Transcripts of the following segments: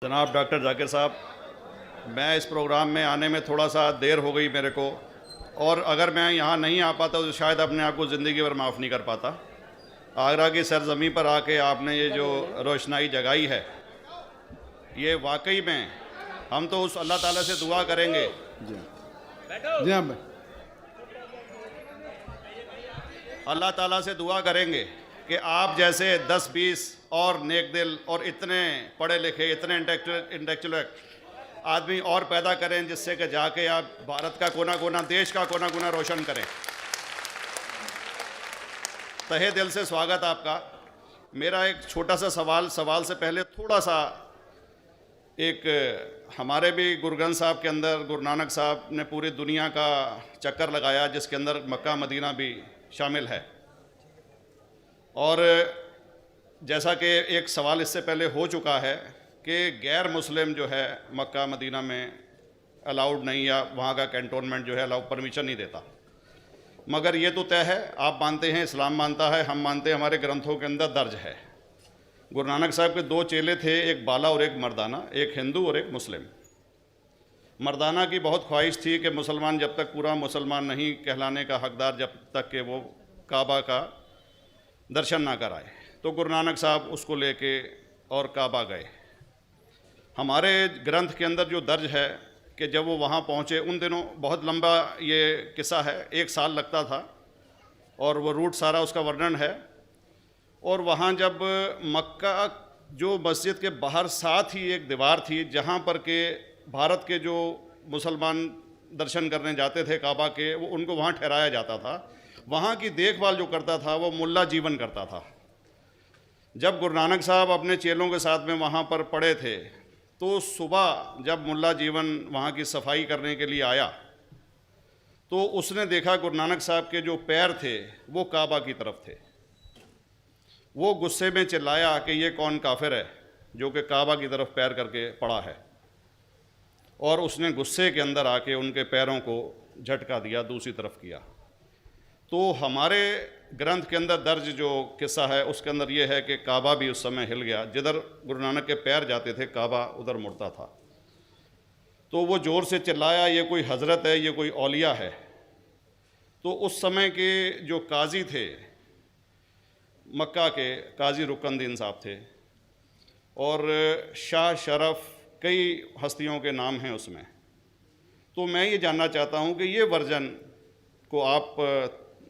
जनाब डॉक्टर जाकिर साहब, मैं इस प्रोग्राम में आने में थोड़ा सा देर हो गई मेरे को, और अगर मैं यहाँ नहीं आ पाता तो शायद अपने आप को ज़िंदगी भर माफ़ नहीं कर पाता। आगरा की सरज़मीं पर आके आपने ये जो रोशनाई जगाई है, ये वाकई में हम तो उस अल्लाह ताला से दुआ करेंगे। जी हाँ। अल्लाह ताला से दुआ करेंगे कि आप जैसे 10-20 और नेक दिल और इतने पढ़े लिखे, इतने इंटेलेक्चुअल आदमी और पैदा करें, जिससे कि जाके आप भारत का कोना कोना, देश का कोना कोना रोशन करें। तहे दिल से स्वागत आपका। मेरा एक छोटा सा सवाल से पहले थोड़ा सा, एक हमारे भी गुरु ग्रंथ साहब के अंदर गुरु नानक साहब ने पूरी दुनिया का चक्कर लगाया, जिसके अंदर मक्का मदीना भी शामिल है। और जैसा कि एक सवाल इससे पहले हो चुका है कि गैर मुस्लिम जो है मक्का मदीना में अलाउड नहीं, या वहाँ का कैंटोनमेंट जो है अलाउ परमिशन नहीं देता। मगर ये तो तय है, आप मानते हैं, इस्लाम मानता है, हम मानते हैं, हमारे ग्रंथों के अंदर दर्ज है। गुरु नानक साहब के 2 चेले थे, एक बाला और एक मर्दाना, एक हिंदू और एक मुस्लिम। मर्दाना की बहुत ख्वाहिश थी कि मुसलमान जब तक पूरा मुसलमान नहीं कहलाने का हकदार, जब तक कि वो काबा का दर्शन ना कराए, तो गुरु नानक साहब उसको लेके और काबा गए। हमारे ग्रंथ के अंदर जो दर्ज है कि जब वो वहाँ पहुँचे, उन दिनों बहुत लंबा ये किस्सा है, 1 साल लगता था, और वो रूट सारा उसका वर्णन है। और वहाँ जब मक्का, जो मस्जिद के बाहर साथ ही एक दीवार थी, जहाँ पर के भारत के जो मुसलमान दर्शन करने जाते थे काबा के, वो उनको वहाँ ठहराया जाता था। वहाँ की देखभाल जो करता था वो मुल्ला जीवन करता था। जब गुरु नानक साहब अपने चेलों के साथ में वहाँ पर पड़े थे, तो सुबह जब मुल्ला जीवन वहाँ की सफाई करने के लिए आया, तो उसने देखा गुरु नानक साहब के जो पैर थे वो काबा की तरफ थे। वो गुस्से में चिल्लाया कि ये कौन काफिर है जो कि काबा की तरफ पैर करके पड़ा है, और उसने गुस्से के अंदर आके उनके पैरों को झटका दिया, दूसरी तरफ किया। तो हमारे ग्रंथ के अंदर दर्ज जो किस्सा है उसके अंदर ये है कि काबा भी उस समय हिल गया। जिधर गुरु नानक के पैर जाते थे काबा उधर मुड़ता था। तो वो ज़ोर से चिल्लाया, ये कोई हज़रत है, ये कोई औलिया है। तो उस समय के जो काजी थे मक्का के, काजी रुकनुद्दीन साहब थे, और शाह शरफ, कई हस्तियों के नाम हैं उसमें। तो मैं ये जानना चाहता हूँ कि ये वर्जन को आप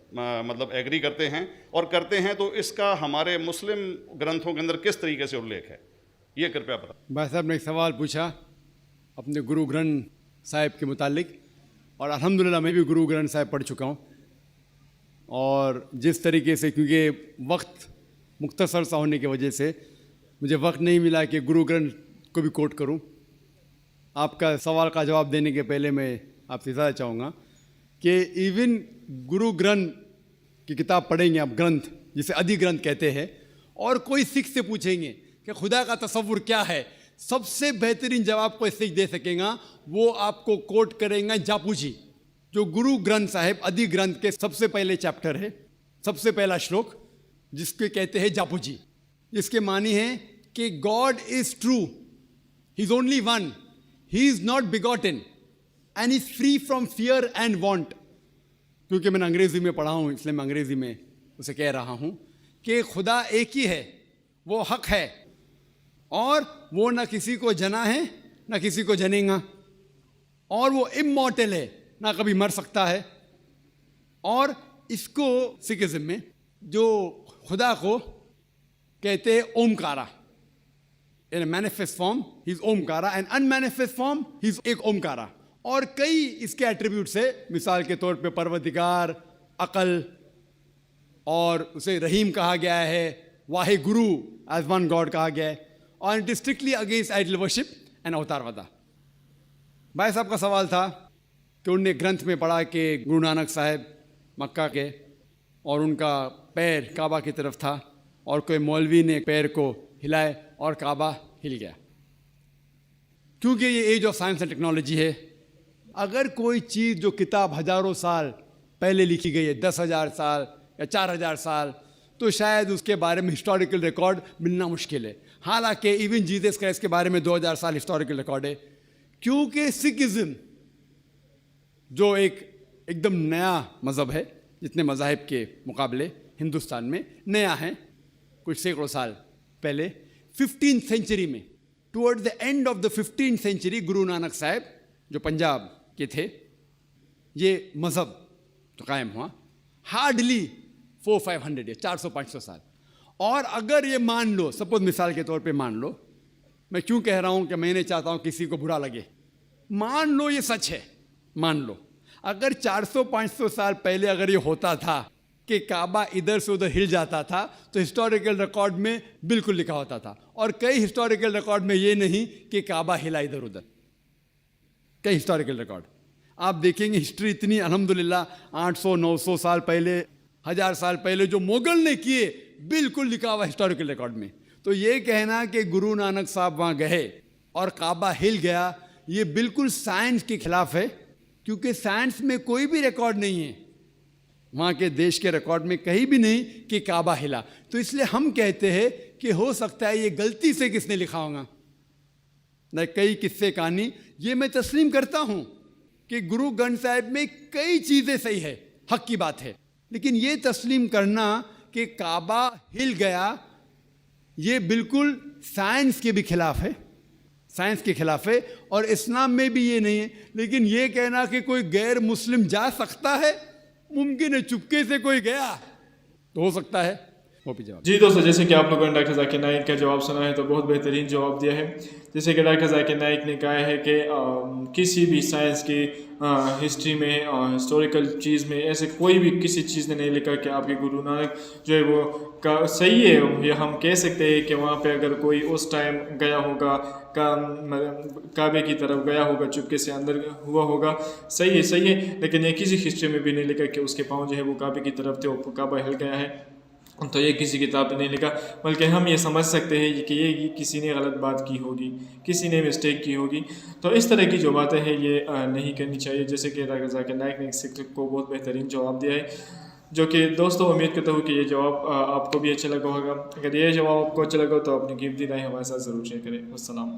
मतलब एग्री करते हैं, और करते हैं तो इसका हमारे मुस्लिम ग्रंथों के अंदर किस तरीके से उल्लेख है, ये कृपया बताएं। भाई साहब ने एक सवाल पूछा अपने गुरु ग्रंथ साहिब के मुतालिक, और अल्हम्दुलिल्लाह मैं भी गुरु ग्रंथ साहिब पढ़ चुका हूँ। और जिस तरीके से, क्योंकि वक्त मुख्तसर सा होने की वजह से मुझे वक्त नहीं मिला कि गुरु ग्रंथ को भी कोट करूं। आपका सवाल का जवाब देने के पहले मैं आपसे ज़्यादा चाहूँगा कि इवन गुरु ग्रंथ की किताब पढ़ेंगे आप, ग्रंथ जिसे आदि ग्रंथ कहते हैं, और कोई सिख से पूछेंगे कि खुदा का तसव्वुर क्या है, सबसे बेहतरीन जवाब कोई सिख दे सकेगा, वो आपको कोट करेंगे जापू जी, जो गुरु ग्रंथ साहिब आदि ग्रंथ के सबसे पहले चैप्टर है, सबसे पहला श्लोक, जिसके कहते हैं जापू जी। इसके मानी है कि God is true, he is only one, he is not begotten and is free from fear and want. क्योंकि मैंने अंग्रेजी में पढ़ा हूँ, इसलिए मैं अंग्रेजी में उसे कह रहा हूँ कि खुदा एक ही है, वो हक है, और वो ना किसी को जना है ना किसी को जनेगा, और वो इमॉर्टल है, ना कभी मर सकता है। और इसको सिखिज्म में जो खुदा को कहते हैं Omkara, in manifest form he is Omkara, and unmanifest form he is एक ओमकारा। और कई इसके एट्रीब्यूट्स है, मिसाल के तौर पे परवरदिगार, अकल, और उसे रहीम कहा गया है, Wahe Guru as one God कहा गया है, और it is strictly against idol worship and अवतारवादा। भाई साहब का सवाल था कि उनने ग्रंथ में पढ़ा कि गुरु नानक साहब मक्का के, और उनका पैर काबा की तरफ था, और कोई मौलवी ने पैर को हिलाए और काबा हिल गया। क्योंकि ये age of science and technology है, अगर कोई चीज़ जो किताब हज़ारों साल पहले लिखी गई है, 10,000 साल या 4,000 साल, तो शायद उसके बारे में हिस्टोरिकल रिकॉर्ड मिलना मुश्किल है। हालांकि इवन जीसस क्राइस्ट के बारे में 2000 साल हिस्टोरिकल रिकॉर्ड है, क्योंकि सिखिज्म जो एकदम नया मज़हब है, जितने मज़ाहिब के मुकाबले हिंदुस्तान में नया है, कुछ सैकड़ों साल पहले 15th सेंचुरी में, towards the end of the 15th century, Guru Nanak साहब जो पंजाब के थे, ये मज़हब तो कायम हुआ। हार्डली 400-500 ईयर, 400-500 साल। और अगर ये मान लो, सपोज मिसाल के तौर पे मान लो, मैं क्यों कह रहा हूँ कि मैं नहीं चाहता हूँ किसी को बुरा लगे, मान लो ये सच है, मान लो अगर 400-500 साल पहले अगर ये होता था कि काबा इधर से उधर हिल जाता था, तो हिस्टोरिकल रिकॉर्ड में बिल्कुल लिखा होता था। और कई हिस्टोरिकल रिकॉर्ड में ये नहीं कि काबा हिला इधर उधर, कई हिस्टोरिकल रिकॉर्ड आप देखेंगे। हिस्ट्री इतनी अल्हम्दुलिल्लाह 800-900 साल पहले, 1000 साल पहले जो मुगल ने किए, बिल्कुल लिखा हुआ हिस्टोरिकल रिकॉर्ड में। तो ये कहना कि गुरु नानक साहब वहाँ गए और काबा हिल गया, ये बिल्कुल साइंस के खिलाफ है, क्योंकि साइंस में कोई भी रिकॉर्ड नहीं है, वहाँ के देश के रिकॉर्ड में कहीं भी नहीं कि काबा हिला। तो इसलिए हम कहते हैं कि हो सकता है ये गलती से किसने लिखा होगा, न कई किस्से कहानी। ये मैं तस्लीम करता हूँ कि गुरु ग्रंथ साहिब में कई चीज़ें सही है, हक की बात है, लेकिन ये तस्लीम करना कि काबा हिल गया, ये बिल्कुल साइंस के भी खिलाफ है, साइंस के खिलाफ है। और इस्लाम में भी ये नहीं है। लेकिन ये कहना कि कोई गैर मुस्लिम जा सकता है, मुमकिन है, चुपके से कोई गया तो हो सकता है। वो भी जवाब। जी दोस्तों, जैसे कि आप लोगों ने डॉक्टर जाकिर नाइक का जवाब सुना है, तो बहुत बेहतरीन जवाब दिया है। जैसे कि डॉक्टर जाकिर नाइक ने कहा है कि किसी भी साइंस की हिस्ट्री में, हिस्टोरिकल चीज़ में ऐसे कोई भी किसी चीज़ ने नहीं लिखा कि आपके गुरु नानक जो है वो सही है। ये हम कह सकते हैं कि वहाँ पे अगर कोई उस टाइम गया होगा, काबे की तरफ गया होगा, चुपके से अंदर हुआ होगा, सही है। लेकिन ये किसी हिस्ट्री में भी नहीं लिखा कि उसके पाँव जो है वो काबे की तरफ थे और काबा हिल गया है। तो ये किसी किताब में नहीं लिखा, बल्कि हम ये समझ सकते हैं कि ये किसी ने गलत बात की होगी, किसी ने मिस्टेक की होगी। तो इस तरह की जो बातें हैं ये नहीं करनी चाहिए। जैसे कि डॉक्टर जाकिर नाइक ने इस को बहुत बेहतरीन जवाब दिया है, जो कि दोस्तों उम्मीद करता हूँ कि ये जवाब आपको भी अच्छा लगा होगा। अगर ये जवाब आपको अच्छा लगा तो अपनी कीमती राय हमारे साथ ज़रूर शेयर करें। अस्सलाम।